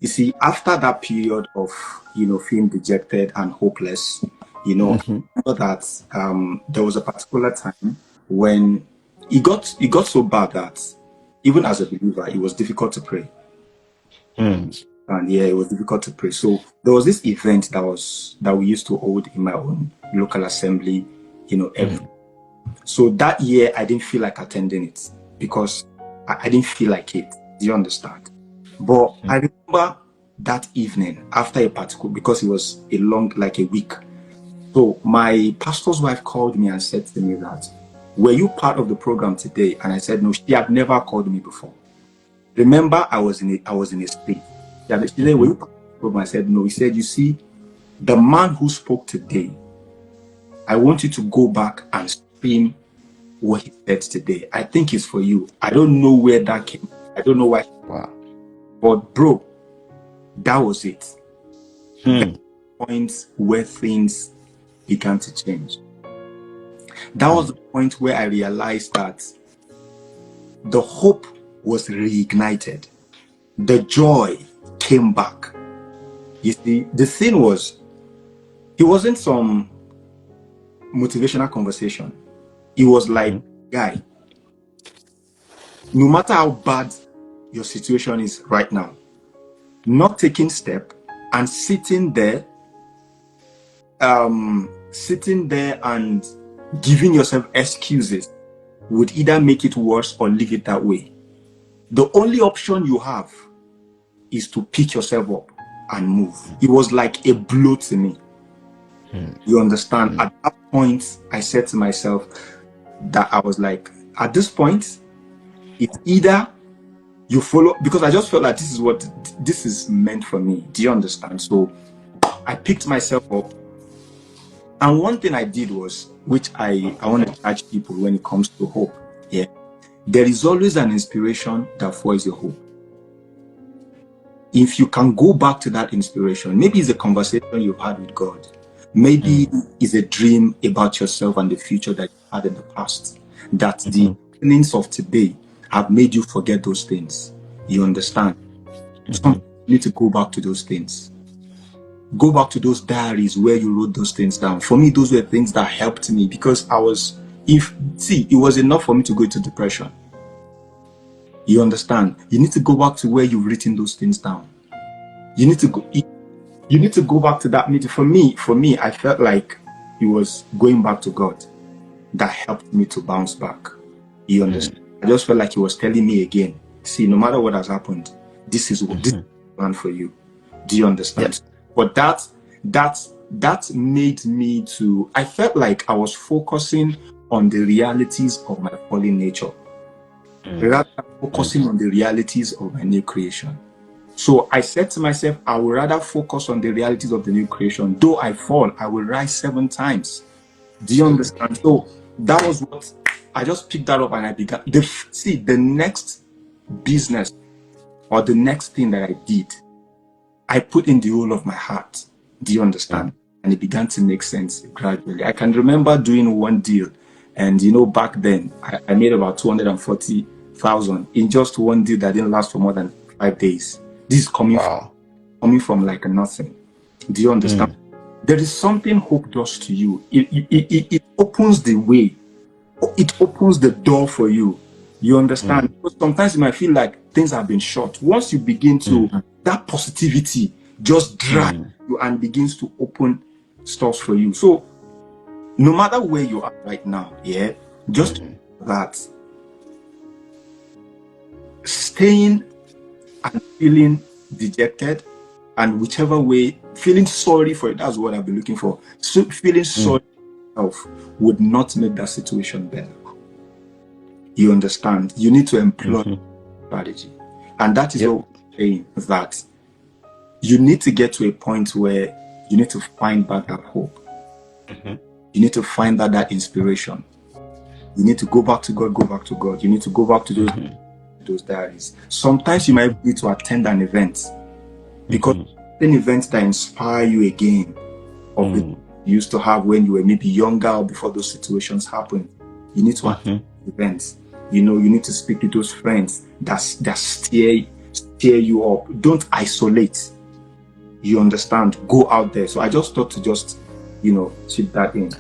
You see, after that period of, feeling dejected and hopeless, Mm-hmm. I remember that there was a particular time when it got so bad that even as a believer, it was difficult to pray. Mm. And yeah, it was difficult to pray. So there was this event that we used to hold in my own local assembly, every. Mm. So that year I didn't feel like attending it because I didn't feel like it. Do you understand? But I Mm. remember that evening after a particular, because it was a long, like a week. So my pastor's wife called me and said to me that, were you part of the program today? And I said, no, she had never called me before. Remember, I was in a state. She said, were Mm-hmm. you part of the program? I said, no. He said, you see, the man who spoke today, I want you to go back and stream what he said today. I think it's for you. I don't know where that came from. I don't know why. Wow. But bro, that was it. That Mm. point where things began to change. That was the point where I realized that the hope was reignited. The joy came back. You see, the thing was, it wasn't some motivational conversation. It was like, Mm-hmm. guy, no matter how bad your situation is right now, not taking step and sitting there and giving yourself excuses would either make it worse or leave it that way. The only option you have is to pick yourself up and move. It was like a blow to me. You understand? At that point, I said to myself that I was like, at this point, it's either you follow, because I just felt like this is meant for me. Do you understand? So I picked myself up. And one thing I did was, which I want to catch people when it comes to hope. Yeah. There is always an inspiration that fuels your hope. If you can go back to that inspiration, maybe it's a conversation you've had with God. Maybe it's a dream about yourself and the future that you had in the past. That the feelings of today have made you forget those things. You understand? Sometimes you need to go back to those things. Go back to those diaries where you wrote those things down. For me, those were things that helped me because it was enough for me to go into depression. You understand? You need to go back to where you've written those things down. You need to go back to that meeting. For me, I felt like it was going back to God that helped me to bounce back. You understand? I just felt like he was telling me again, see, no matter what has happened, this is what this is the plan for you. Do you understand? Yep. But that made me to, I felt like I was focusing on the realities of my fallen nature rather than focusing on the realities of my new creation. So I said to myself, I would rather focus on the realities of the new creation. Though I fall, I will rise 7 times. Do you understand? So that was what I just picked that up and I began. The next business or the next thing that I did, I put in the whole of my heart. Do you understand? And it began to make sense gradually. I can remember doing one deal, and back then I made about 240,000 in just one deal that didn't last for more than 5 days. This is Wow. coming from like nothing. Do you understand? There is something hope does to you. It opens the way. It opens the door for you. You understand? Because sometimes you might feel like things have been shut. Once you begin to, that positivity just drags you and begins to open stores for you. So no matter where you are right now, yeah, just that staying and feeling dejected and whichever way, feeling sorry for it, that's what I've been looking for. So feeling sorry for yourself would not make that situation better. You understand? You need to employ strategy. And that is what we're saying, that you need to get to a point where you need to find back that hope. You need to find that inspiration. You need to go back to God, go back to God. You need to go back to those diaries. Sometimes you might need to attend an event because an event that inspire you again of the you used to have when you were maybe younger or before those situations happened. You need to attend events. You need to speak to those friends that steer tear you up. Don't isolate. You understand? Go out there. So I just thought to just, chip that in.